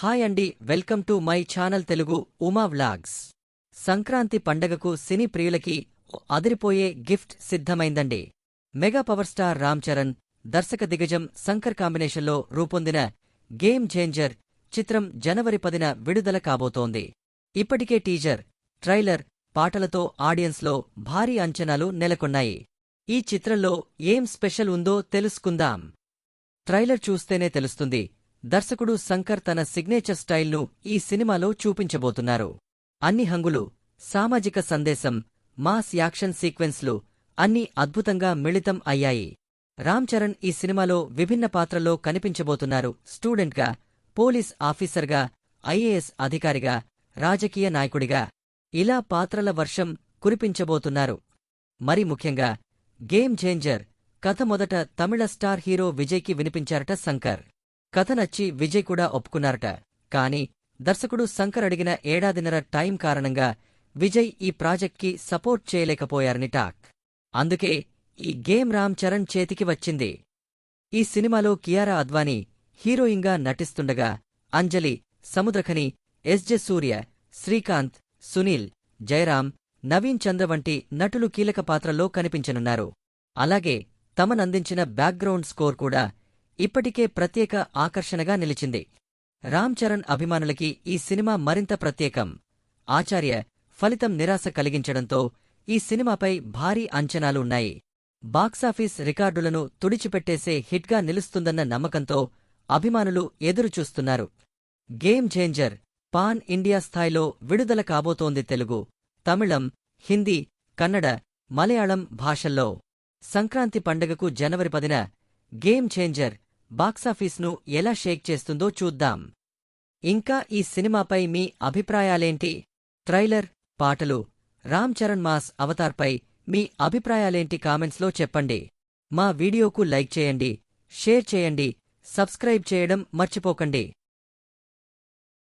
Hi అండి, welcome to my channel Telugu Uma vlogs. Sankranti పండగకు సినీ ప్రియులకి అదిరిపోయే గిఫ్ట్ సిద్ధమైందండి. Mega power star Ram Charan, దర్శక దిగ్గజం శంకర్ కాంబినేషన్లో రూపొందిన గేమ్ ఛేంజర్ చిత్రం జనవరి 10న విడుదల కాబోతోంది. ఇప్పటికే టీజర్, ట్రైలర్, పాటలతో ఆడియన్స్లో భారీ అంచనాలు నెలకొన్నాయి. ఈ చిత్రంలో ఏం స్పెషల్ ఉందో తెలుసుకుందాం. ట్రైలర్ చూస్తేనే తెలుస్తుంది. దర్శకుడు శంకర్ తన సిగ్నేచర్ స్టైల్ను ఈ సినిమాలో చూపించబోతున్నారు. అన్ని హంగులు, సామాజిక సందేశం, మాస్ యాక్షన్ సీక్వెన్స్లు అన్నీ అద్భుతంగా మిళితం అయ్యాయి. రామ్ చరణ్ ఈ సినిమాలో విభిన్న పాత్రల్లో కనిపించబోతున్నారు. స్టూడెంట్గా, పోలీస్ ఆఫీసర్గా, ఐఏఎస్ అధికారిగా, రాజకీయ నాయకుడిగా ఇలా పాత్రల వర్షం కురిపించబోతున్నారు. మరి ముఖ్యంగా గేమ్ ఛేంజర్ కథ మొదట తమిళ స్టార్ హీరో విజయ్కి వినిపించారట శంకర్. కథ నచ్చి విజయ్ కూడా ఒప్పుకున్నారట. కానీ దర్శకుడు శంకర్ అడిగిన ఏడాదిన్నర టైం కారణంగా విజయ్ ఈ ప్రాజెక్ట్కి సపోర్ట్ చేయలేకపోయారని టాక్. అందుకే ఈ గేమ్ రామ్ చరణ్ చేతికి వచ్చింది. ఈ సినిమాలో కియారా అద్వానీ హీరోయిన్గా నటిస్తుండగా అంజలి, సముద్రఖని, ఎస్జె సూర్య, శ్రీకాంత్, సునీల్, జయరాం, నవీన్ చంద్ర వంటి నటులు కీలక పాత్రల్లో కనిపించనున్నారు. అలాగే తమనందించిన బ్యాక్గ్రౌండ్ స్కోర్ కూడా ఇప్పటికే ప్రత్యేక ఆకర్షణగా నిలిచింది. రామ్ చరణ్ అభిమానులకి ఈ సినిమా మరింత ప్రత్యేకం. ఆచార్య ఫలితం నిరాశ కలిగించడంతో ఈ సినిమాపై భారీ అంచనాలు ఉన్నాయి. బాక్సాఫీస్ రికార్డులను తుడిచిపెట్టేసే హిట్గా నిలుస్తుందన్న నమ్మకంతో అభిమానులు ఎదురుచూస్తున్నారు. గేమ్ ఛేంజర్ పాన్ ఇండియా స్థాయిలో విడుదల కాబోతోంది. తెలుగు, తమిళం, హిందీ, కన్నడ, మలయాళం భాషల్లో. సంక్రాంతి పండగకు జనవరి 10న గేమ్ ఛేంజర్ బాక్సాఫీస్ను ఎలా షేక్ చేస్తుందో చూద్దాం. ఇంకా ఈ సినిమాపై మీ అభిప్రాయాలేంటి? ట్రైలర్, పాటలు, రామ్ చరణ్ మాస్ అవతార్పై మీ అభిప్రాయాలేంటి కామెంట్స్లో చెప్పండి. మా వీడియోకు లైక్ చేయండి, షేర్ చేయండి, సబ్స్క్రైబ్ చేయడం మర్చిపోకండి.